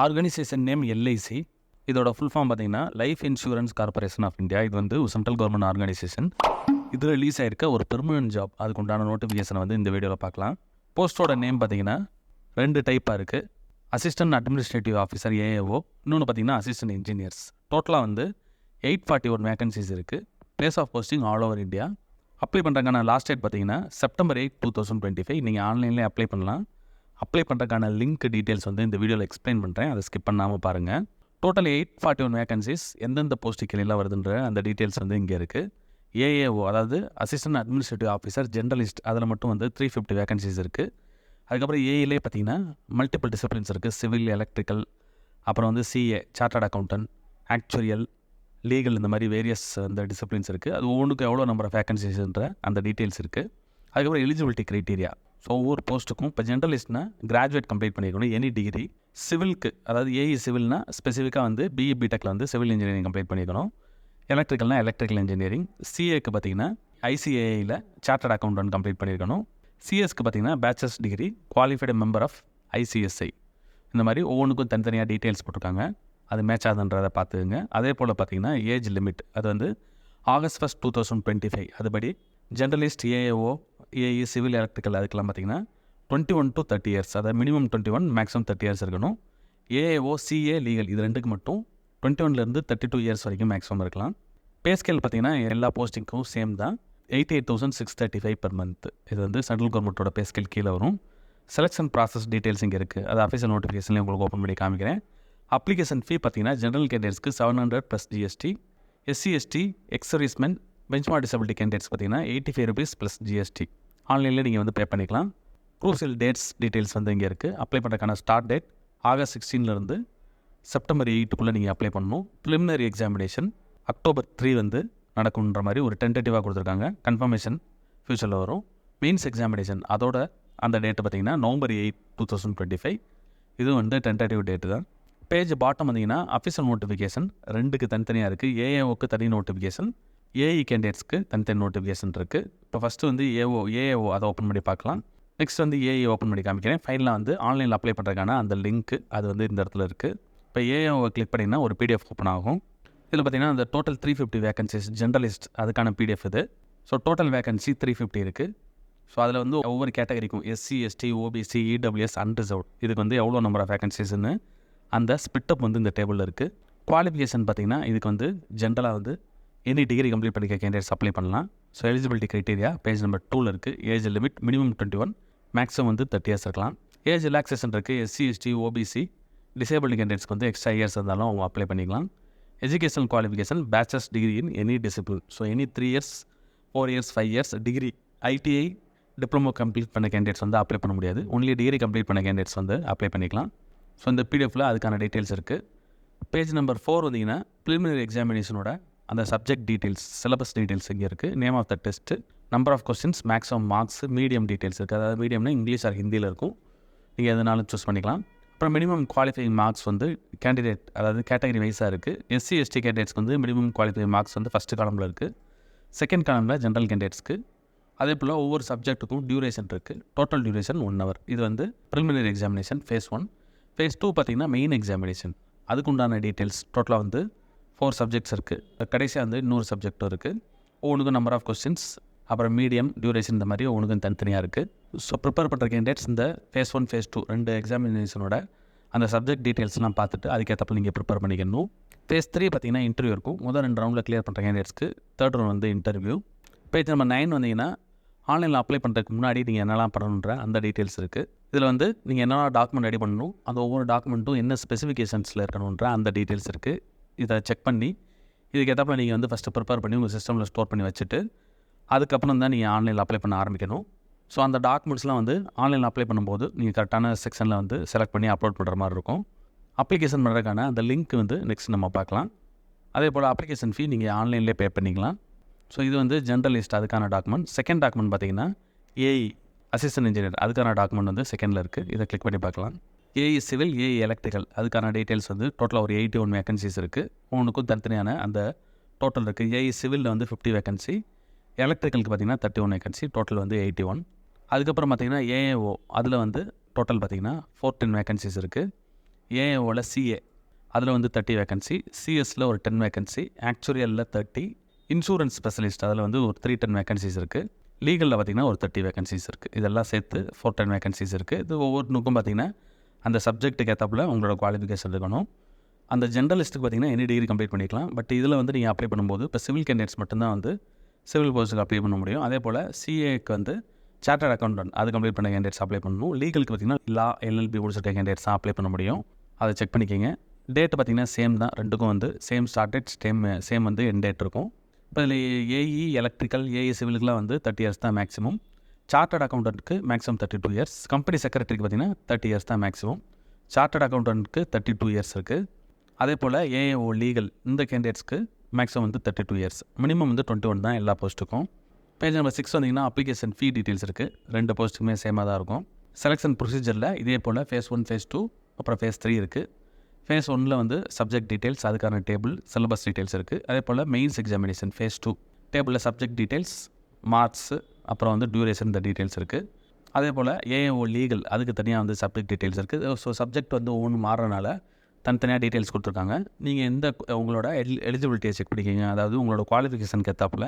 Organisation name LIC. இதோட full form பார்த்தீங்கன்னா life insurance corporation of India. இது வந்து சென்ட்ரல் கவர்மெண்ட் ஆர்கனைசேஷன். இது ரிலீஸ் ஆயிருக்க ஒரு பெர்மனன்ட் ஜாப். அதுக்கு உண்டான நோட்டிஃபிகேஷனை வந்து இந்த வீடியோவில் பார்க்கலாம். போஸ்ட்டோட நேம் பார்த்தீங்கன்னா 2 டைப்பாக இருக்குது. அசிஸ்டன்ட் அட்மினிஸ்ட்ரேட்டிவ் ஆஃபீஸர் ஏஏஓ, இன்னொன்று பார்த்தீங்கன்னா அசிஸ்டன்ட் இன்ஜினியர்ஸ். டோட்டலாக வந்து 841 வேகன்சிஸ் இருக்குது. Place of posting all over India. Apply பண்ணுறதுக்கான லாஸ்ட் டேட் பார்த்தீங்கன்னா September 8, 2025. நீங்கள் ஆன்லைன்லேயே அப்ளை பண்ணலாம். அப்ளை பண்ணுறதுக்கான லிங்க் டீட்டெயில்ஸ் வந்து இந்த வீடியோவில் எக்ஸ்பிளைன் பண்ணுறேன், அதை ஸ்கிப் பண்ணாமல் பாருங்கள். டோட்டல் 841 வேகன்சிஸ் எந்தெந்த போஸ்ட்டுக்கு கீழே வருதுன்ற அந்த டீட்டெயில்ஸ் வந்து இங்கே இருக்குது. ஏஏஓ அதாவது அசிஸ்டன்ட் அட்மினிஸ்ட்ரேட்டிவ் ஆஃபீஸர் ஜெர்னலிஸ்ட், அதில் மட்டும் வந்து 350 வேகன்சிஸ் இருக்குது. அதுக்கப்புறம் ஏஇலே பார்த்தீங்கன்னா மல்டிபிள் டிசிப்ளின்ஸ் இருக்குது. சிவில், எலக்ட்ரிக்கல், அப்புறம் வந்து CA, chartered accountant, actuarial, legal, இந்த மாதிரி வேரியஸ் அந்த டிசிப்ளின்ஸ் இருக்குது. அது ஒவ்வொன்றுக்கும் எவ்வளோ நம்பர் ஆஃப் வேகன்சிஸ்ன்ற அந்த டீட்டெயில்ஸ் இருக்குது. அதுக்கப்புறம் எலிஜிபிலிட்டி க்ரைட்டீரியா. ஸோ ஒவ்வொரு போஸ்ட்டுக்கும் இப்போ ஜென்ரலிஸ்ட்னா கிராஜுவேட் கம்ப்ளீட் பண்ணிக்கணும், எனி டிகிரி. சிவிலுக்கு அதாவது ஏஇ சிவில்னா ஸ்பெசிஃபிக்காக வந்து பிஇ பிடெக்கில் வந்து சிவில் இன்ஜினியரிங் கம்ப்ளீட் பண்ணிக்கணும். எலக்ட்ரிக்கல்னா எலக்ட்ரிக்கல் இன்ஜினியரிங். சிஏக்கு பார்த்தீங்கன்னா ஐசிஏஐயில் சார்ட்டர்ட் அக்கௌண்டன்ட் கம்ப்ளீட் பண்ணியிருக்கணும். சிஎஸ்க்கு பார்த்தீங்கன்னா bachelor's degree, qualified member of ICSI. இந்த மாதிரி ஒவ்வொன்றுக்கும் தனித்தனியாக டீட்டெயில்ஸ் போட்டிருக்காங்க. அது மேட்ச் ஆகுதுன்றதை பார்த்துக்குங்க. அதே போல் பார்த்தீங்கன்னா ஏஜ் லிமிட் அது வந்து August 1, 2025. அதுபடி generalist, AAO, AE, civil, electrical அதுக்கெல்லாம் பார்த்தீங்கன்னா 21 to 30 இயர்ஸ், அதாவது மினிமம் 21, மேக்ஸிமம் 30 இயர்ஸ் இருக்கணும். ஏஏஓ, சிஏ, லீகல் இது ரெண்டுக்கு மட்டும் 21லேருந்து 32 இயர்ஸ் வரைக்கும் மேக்ஸிமம் இருக்கலாம். பே ஸ்கேல் பார்த்தீங்கன்னா எல்லா போஸ்டிங்க்கும் சேம் தான். 88,635 per month. இது வந்து சென்ட்ரல் கவர்மெண்ட்டோட பே ஸ்கேல் கீழே வரும். செலெக்ஷன் ப்ராசஸ் டீட்டெயில்ஸ் இங்கே இருக்குது. அது அஃபிஷியல் நோட்டிஃபிகேஷன்லேயே உங்களுக்கு ஓப்பன் பண்ணி காமிக்கிறேன். அப்ளிகேஷன் ஃபீ பார்த்தீங்கன்னா ஜென்ரல் கேண்டிடேட்ஸ்க்கு 700 + GST. SC, ST, ex servicemen, benchmark disability candidates பார்த்தீங்கன்னா 85 rupees + GST. ஆன்லைனில் நீங்கள் வந்து பே பண்ணிக்கலாம். க்ரூசியல் டேட்ஸ் டீட்டெயில்ஸ் வந்து இங்கே இருக்குது. அப்ளை பண்ணுறதுக்கான ஸ்டார்ட் டேட் August 16 September 8 நீங்கள் அப்ளை பண்ணணும். ப்ரிலிமினரி எக்ஸாமினேஷன் October 3 வந்து நடக்குன்ற மாதிரி ஒரு டென்டேட்டிவாக கொடுத்துருக்காங்க. கன்ஃபர்மேஷன் ஃபியூச்சரில் வரும். மெயின்ஸ் எக்ஸாமினேஷன் அதோட அந்த டேட்டு பார்த்தீங்கன்னா November 8, 2025. இது வந்து டென்டேட்டிவ் டேட்டு தான். பேஜ் பாட்டம் வந்தீங்கன்னா அஃபிஷியல் நோட்டிஃபிகேஷன் 2க்கு தனித்தனியாக இருக்குது. ஏஏஓக்கு தனி நோட்டிஃபிகேஷன், ஏஇ கேண்டிடேட்ஸ்க்கு தனித்தனி நோட்டிஃபிகேஷன் இருக்குது. இப்போ ஃபஸ்ட்டு வந்து ஏஏஓ அதை ஓப்பன் பண்ணி பார்க்கலாம். நெக்ஸ்ட் வந்து ஏஇ ஓப்பன் பண்ணி காமிக்கிறேன். ஃபைனலாக வந்து ஆன்லைனில் அப்ளை பண்ணுறதுக்கான அந்த லிங்க் அது வந்து இந்த இடத்துல இருக்குது. இப்போ ஏஏஓவை கிளிக் பண்ணிங்கன்னா ஒரு பிடிஎஃப் ஓப்பன் ஆகும். இதில் பார்த்தீங்கன்னா அந்த டோட்டல் 350 வேகன்சிஸ் ஜென்ரலிஸ்ட் அதுக்கான பிடிஎஃப் இது. ஸோ டோட்டல் வேகன்சி 350 இருக்குது. ஸோ அதில் வந்து ஒவ்வொரு கேட்டகரிக்கும் SC, ST, OBC, EWS, unreserved இதுக்கு வந்து எவ்வளோ நம்பர் ஆஃப் வேகன்சிஸ்ன்னு அந்த ஸ்பிட்டப் வந்து இந்த டேபிளில் இருக்குது. குவாலிஃபிகேஷன் பார்த்தீங்கன்னா இதுக்கு வந்து ஜென்ரலாக வந்து எனி டிகிரி கம்ப்ளீட் பண்ணிக்க கேண்டிடேட்ஸ் அப்ளை பண்ணலாம். So eligibility criteria page number 2 இருக்குது. ஏஜ் லிமிட் மினிமம் 21, மேக்ஸிமம் வந்து 30 இயர்ஸ் இருக்கலாம். ஏஜ் ரிலாக்ஸேஷன் இருக்குது. எஸ்சி, எஸ்டி, ஓபிசி, டிசேபிள்டு கேண்டிடேட்ஸ்க்கு வந்து எக்ஸ்ட்ரா இயர்ஸ் இருந்தாலும் அவங்க அப்ளை பண்ணிக்கலாம். Educational qualification bachelors degree in any discipline. So any 3 years, 4 years, 5 years degree, ITI, diploma complete பண்ண candidates வந்து apply பண்ண முடியாது. ஒன்லி டிகிரி கம்ப்ளீட் பண்ண கேண்டிடேட்ஸ் வந்து அப்ளை பண்ணிக்கலாம். ஸோ இந்த பிடிஎஃபில் அதுக்கான டீட்டெயில்ஸ் இருக்குது. பேஜ் நம்பர் 4 வந்தீங்கன்னா ப்ரிலிமினரி எக்ஸாமினேஷனோட அந்த சப்ஜெக்ட் டீட்டெயில்ஸ், சிலபஸ் டீட்டெயில்ஸ் இங்கே இருக்குது. Name of the test, number of questions, maximum marks, medium details இருக்குது. அதாவது மீடியம்னா இங்கிலீஷ் ஆர் ஹிந்தியில் இருக்கும். நீங்கள் எதனாலும் சூஸ் பண்ணிக்கலாம். அப்புறம் மினிமம் குவாலிஃபைங் மார்க்ஸ் வந்து கேண்டிடேட் அதாவது கேட்டகரி வைஸாக இருக்குது. எஸ்சி, எஸ்டி கேண்டிடேட்ஸ்க்கு வந்து மினிமம் குவாலிஃபைங் மார்க்ஸ் வந்து ஃபஸ்ட்டு காலமில் இருக்குது. செகண்ட் காலமில் ஜென்ரல் கேண்டிடேட்ஸ்க்கு. அதே போல் ஒவ்வொரு சப்ஜெக்ட்டுக்கும் டியூரேஷன் இருக்குது. Total duration 1 hour. இது வந்து ப்ரிலிமினரி எக்ஸாமினேஷன் ஃபேஸ் 1. ஃபேஸ் 2 பார்த்திங்கன்னா மெயின் எக்ஸாமினேஷன். அதுக்கு உண்டான டீட்டெயில்ஸ் டோட்டலாக வந்து 4 சப்ஜெக்ட்ஸ் இருக்குது. கடைசியாக வந்து இன்னொரு சப்ஜெக்டும் இருக்குது. ஒவ்வொன்றுக்கும் நம்பர் ஆஃப் கொஸ்டின்ஸ், அப்புறம் மீடியம், டியூரேஷன் இந்த மாதிரி ஒவ்வொன்றுக்கும் தனித்தனியாக இருக்குது. ஸோ ப்ரிப்பேர் பண்ணுற கேண்டிடேட்ஸ் இந்த ஃபேஸ் 1, ஃபேஸ் 2 2 எக்ஸாமினேஷனோட அந்த சப்ஜெக்ட் டீட்டெயில்ஸ்லாம் பார்த்துட்டு அதுக்கேற்றப்ப நீங்கள் ப்ரிப்பேர் பண்ணிக்கணும். ஃபேஸ் 3 பார்த்தீங்கன்னா இன்டர்வியூ இருக்கும். முதல் 2 ரவுண்டில் கிளியர் பண்ணுற கேண்டிடேட்ஸ்க்கு 3rd round வந்து இன்டர்வியூ. பேஜ் நம்பர் 9 வந்தீங்கன்னா ஆன்லைனில் அப்ளை பண்ணுறதுக்கு முன்னாடி நீங்கள் என்னெல்லாம் பண்ணணுன்ற அந்த டீட்டெயில்ஸ் இருக்குது. இதில் வந்து நீங்கள் என்னென்ன டாக்குமெண்ட் ரெடி பண்ணணும், அந்த ஒவ்வொரு டாக்குமெண்ட்டும் என்ன ஸ்பெசிஃபிகேஷன்ஸில் இருக்கணுன்ற அந்த டீட்டெயில்ஸ் இருக்குது. இதை செக் பண்ணி இதுக்கு ஏற்றப்பல நீங்கள் வந்து ஃபஸ்ட்டு ப்ரிப்பேர் பண்ணி உங்கள் சிஸ்டமில் ஸ்டோர் பண்ணி வச்சுட்டு அதுக்கப்புறம் தான் நீங்கள் ஆன்லைனில் அப்ளை பண்ண ஆரம்பிக்கணும். ஸோ அந்த டாக்குமெண்ட்ஸ்லாம் வந்து ஆன்லைனில் அப்ளை பண்ணும்போது நீங்கள் கரெக்டான செக்ஷனில் வந்து செலக்ட் பண்ணி அப்லோட் பண்ணுற மாதிரி இருக்கும். அப்ளிகேஷன் பண்ணுறதுக்கான அந்த லிங்க் வந்து நெக்ஸ்ட் நம்ம பார்க்கலாம். அதே போல் அப்ளிகேஷன் ஃபீ நீங்கள் ஆன்லைன்லேயே பே பண்ணிக்கலாம். ஸோ இது வந்து ஜென்ரலிஸ்ட் அதுக்கான டாக்குமெண்ட். செகண்ட் டாக்குமெண்ட் பார்த்தீங்கன்னா ஏஇ அசிஸ்டன்ட் இன்ஜினியர் அதுக்கான டாக்குமெண்ட் வந்து செகண்டில் இருக்குது. இதை கிளிக் பண்ணி பார்க்கலாம். ஏஇ சிவில், ஏஇ எலக்ட்ரிக்கல் அதுக்கான டீட்டெயில்ஸ் வந்து டோட்டலாக ஒரு 81 வேகன்சிஸ் இருக்குது. ஒன்றுக்கும் தனித்தனியான அந்த டோட்டல் இருக்குது. ஏஇ சிவிலில் வந்து 50 வேகன்சி, எலக்ட்ரிக்கலுக்கு பார்த்தீங்கன்னா 31 வேகன்சி, டோட்டல் வந்து 81. அதுக்கப்புறம் பார்த்தீங்கன்னா ஏஏஓ அதில் வந்து டோட்டல் பார்த்தீங்கன்னா 14 வேகன்சிஸ் இருக்குது. ஏஏஓவில் சிஏ அதில் வந்து 30 வேகன்சி, சிஎஸ்சில் ஒரு 10 வேகன்சி, ஆக்சுரியலில் 30, இன்சூரன்ஸ் ஸ்பெஷலிஸ்ட் அதில் வந்து ஒரு 310 வேகன்சிஸ் இருக்குது. லீகலில் பார்த்திங்கன்னா ஒரு 30 வேகன்சிஸ் இருக்குது. இதெல்லாம் சேர்த்து 410 வேகன்சிஸ் இருக்குது. இது ஒவ்வொருனுக்கும் பார்த்திங்கன்னா அந்த சப்ஜெக்ட்டுக்கு ஏற்றாப்புல உங்களோட குவாலிஃபிகேஷன் இருக்கணும். அந்த ஜென்ரலிஸ்ட்டுக்கு பார்த்திங்கன்னா எனி டிகிரி கம்ப்ளீட் பண்ணிக்கலாம். பட் இதில் வந்து நீங்கள் அப்ளை பண்ணும்போது இப்போ சிவில் கேண்டிடேட்ஸ் மட்டும்தான் வந்து சிவில் போஸ்ட்டுக்கு அப்ளை பண்ண முடியும். அதே போல் சிஏக்கு வந்து சார்ட்டர்ட் அக்கௌண்டன்ட் அது கம்ப்ளீட் பண்ண கேண்டிடேட்ஸ் அப்ளை பண்ணணும். லீகலுக்கு பார்த்திங்கன்னா லா எல்எல்பி முடிச்சிருக்க கேண்டிடேட்ஸ் தான் அப்ளை பண்ண முடியும். அதை செக் பண்ணிக்கோங்க. டேட்டு பார்த்திங்கன்னா சேம் தான், ரெண்டுக்கும் வந்து சேம் ஸ்டார்ட் டேட் சேம் வந்து என் டேட் இருக்கும். இப்போ இதில் ஏஇ எலக்ட்ரிக்கல், ஏஇ சிவிலுக்குலாம் வந்து 30 இயர்ஸ் தான் மேக்ஸிமம். சார்ட்டர்ட் அக்கௌண்டன்ட்டுக்கு மேக்ஸிமம் 32 இயர்ஸ். கம்பெனி செக்ரட்டரிக்கு பார்த்திங்கன்னா 30 இயர்ஸ் தான் மேக்ஸிமம். சார்ட்டர்ட் அக்கௌண்டன்ட்டுக்கு 32 இயர்ஸ் இருக்குது. அதே போல் ஏஏஓ லீகல் இந்த கேண்டிடேட்ஸ்க்கு மேக்ஸிமம் வந்து 32 இயர்ஸ். மினிமம் வந்து 21 தான் எல்லா போஸ்ட்டுக்கும். பேஜ் நம்பர் 6 வந்திங்கன்னா அப்ளிகேஷன் ஃபீ டீட்டெயில்ஸ் இருக்குது. 2 போஸ்ட்டுக்குமே சேமாக தான் இருக்கும். செலெக்ஷன் ப்ரொசீஜரில் இதே போல் ஃபேஸ் 1, ஃபேஸ் 2 அப்புறம் ஃபேஸ் 3 இருக்குது. ஃபேஸ் 1ல் வந்து சப்ஜெக்ட் டீட்டெயில்ஸ், அதுக்கான டேபிள், சிலபஸ் டீட்டெயில்ஸ் இருக்குது. அதே போல் மெயின்ஸ் எக்ஸாமினேஷன் ஃபேஸ் 2 டேபிளில் சப்ஜெக்ட் டீட்டெயில்ஸ், மார்க்ஸு, அப்புறம் வந்து டியூரேஷன் இந்த டீட்டெயில்ஸ் இருக்குது. அதே போல் ஏஏஓ லீகல் அதுக்கு தனியாக வந்து சப்ஜெக்ட் டீட்டெயில்ஸ் இருக்குது. ஸோ சப்ஜெக்ட் வந்து ஒவ்வொன்று மாறுறனால தனித்தனியாக டீட்டெயில்ஸ் கொடுத்துருக்காங்க. நீங்கள் எந்த உங்களோட எலிஜிபிலிட்டியை செக் பண்ணிக்கிங்க. அதாவது உங்களோட குவாலிஃபிகேஷனுக்கு ஏற்றாப்புல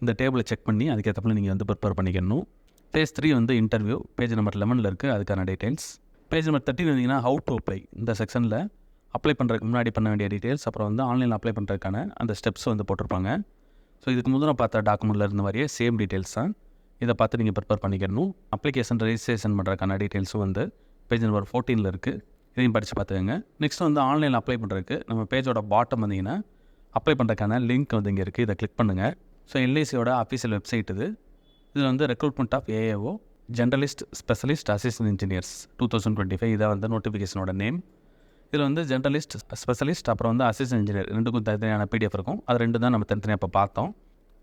இந்த டேபிளை செக் பண்ணி அதுக்கேற்றாப்புல நீங்கள் வந்து ப்ரிப்பேர் பண்ணிக்கணும். ஃபேஸ் 3 வந்து இன்டர்வியூ பேஜ் நம்பர் 11 இருக்குது, அதுக்கான டீட்டெயில்ஸ். பேஜ் நம்பர் 13 வந்தீங்கன்னா ஹவு டு அப்ளை இந்த செக்ஷனில் அப்ளை பண்ணுறதுக்கு முன்னாடி பண்ண வேண்டிய டீட்டெயில்ஸ், அப்புறம் வந்து ஆன்லைனில் அப்ளை பண்ணுறதுக்கான அந்த ஸ்டெப்ஸ் வந்து போட்டிருப்பாங்க. ஸோ இதுக்கு முந்தின பார்த்த டாக்குமெண்ட்டில் இருந்த மாதிரியே சேம் டீட்டெயில்ஸ் தான். இதை பார்த்து நீங்கள் ப்ரிப்பேர் பண்ணிக்கணும். அப்ளிகேஷன் ரெஜிஸ்ட்ரேஷன் பண்ணுறதுக்கான டீட்டெயில்ஸும் வந்து பேஜ் நம்பர் 14 இருக்குது. இதையும் படித்து பார்த்துக்கோங்க. நெக்ஸ்ட் வந்து ஆன்லைனில் அப்ளை பண்ணுறதுக்கு நம்ம பேஜோட பாட்டம் வந்தீங்கன்னா அப்ளை பண்ணுறதுக்கான லிங்க் வந்து இங்கே இருக்குது. இதை கிளிக் பண்ணுங்கள். ஸோ எல்ஐசியோட அஃபீஷியல் வெப்சைட் இது வந்து recruitment of AAO generalist specialist assistant engineers 2025 இதான் வந்து நோட்டிஃபிகேஷனோட நேம். இதில் வந்து ஜென்ரலிஸ்ட் ஸ்பெஷலிஸ்ட் அப்புறம் வந்து அசிஸ்டன்ட் இன்ஜினியர் ரெண்டுக்கும் தனித்தனியான பிடிஎஃப் இருக்கும். அது ரெண்டு தான் நம்ம தனித்தனியாக இப்போ பார்த்தோம்.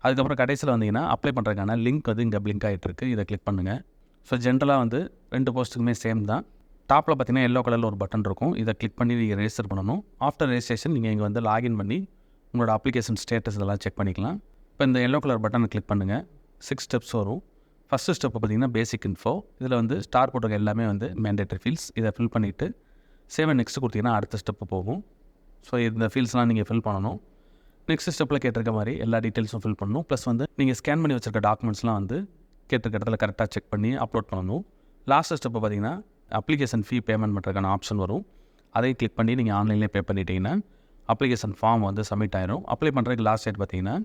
அதுக்கப்புறம் கடைசியில் வந்தீங்கன்னா அப்ளை பண்ணுறதுக்கான லிங்க் வந்து இங்கே பிளிங்க் ஆகிட்டு இருக்குது. இதை கிளிக் பண்ணுங்கள். ஸோ ஜென்ரலாக வந்து 2 போஸ்ட்டுக்குமே சேம் தான். டாப்பில் பார்த்தீங்கன்னா எல்லோ கலரில் ஒரு பட்டன் இருக்கும். இதை கிளிக் பண்ணி நீங்கள் ரெஜிஸ்டர் பண்ணணும். ஆஃப்டர் ரெஜிஸ்ட்ரேஷன் நீங்கள் இங்கே வந்து லாகின் பண்ணி உங்களோட அப்ளிகேஷன் ஸ்டேட்டஸ் இதெல்லாம் செக் பண்ணிக்கலாம். இப்போ இந்த எல்லோ கலர் பட்டனை கிளிக் பண்ணுங்கள். 6 ஸ்டெப்ஸ் வரும். ஃபஸ்ட்டு ஸ்டெப் பார்த்தீங்கன்னா பேசிக் இன்ஃபோ. இதில் வந்து ஸ்டார் போட்டிருக்க எல்லாமே வந்து மேண்டேட்டரி ஃபீல்ட்ஸ். இதை ஃபில் பண்ணிவிட்டு சேவ் நெக்ஸ்ட் கொடுத்தீங்கன்னா அடுத்த ஸ்டெப்பு போகும். ஸோ இந்த ஃபீல்ட்ஸ்லாம் நீங்கள் ஃபில் பண்ணணும். நெக்ஸ்ட் ஸ்டெப்பில் கேட்டிருக்க மாதிரி எல்லா டீட்டெயில்ஸும் ஃபில் பண்ணணும். ப்ளஸ் வந்து நீங்கள் ஸ்கேன் பண்ணி வச்சிருக்க டாக்குமெண்ட்ஸ்லாம் வந்து கேட்டிருக்க இடத்துல கரெக்டாக செக் பண்ணி அப்லோட் பண்ணணும். லாஸ்ட் ஸ்டெப்பு பார்த்தீங்கன்னா அப்ளிகேஷன் ஃபீ பேமெண்ட் பண்ணுறதுக்கான ஆப்ஷன் வரும். அதையும் கிளிக் பண்ணி நீங்கள் ஆன்லைன்லேயே பே பண்ணிட்டீங்கன்னா அப்ளிகேஷன் ஃபார்ம் வந்து சப்மிட் ஆயிரும். அப்ளை பண்ணுறதுக்கு லாஸ்ட் டேட் பார்த்தீங்கன்னா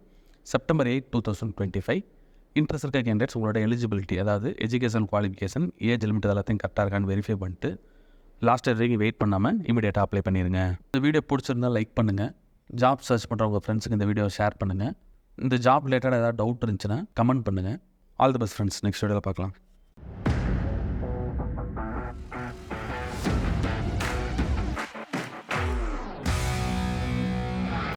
September 8, 2025. இன்ட்ரெஸ்ட் இருக்க கேண்டிடேட்ஸ் உங்களோட எலிஜிபிலிட்டி, அதாவது எஜுகேஷன் குவாலிஃபிகேஷன், ஏஜ் லிமிட் எல்லாத்தையும் கரெக்டாக இருக்கான்னு வெரிஃபை பண்ணிட்டு லாஸ்ட் டேட் வரைக்கும் வெயிட் பண்ணாமல் இமீடியட்டாக அப்ளை பண்ணிடுங்க. இந்த வீடியோ பிடிச்சிருந்தால் லைக் பண்ணுங்கள். ஜாப் சர்ச் பண்ணுற உங்கள் ஃப்ரெண்ட்ஸுக்கு இந்த வீடியோ ஷேர் பண்ணுங்கள். இந்த ஜாப் ரிலேட்டடாக ஏதாவது டவுட் இருந்துச்சுன்னா கமெண்ட் பண்ணுங்கள். All the best friends. Next வீடியோவில் பார்க்கலாம்.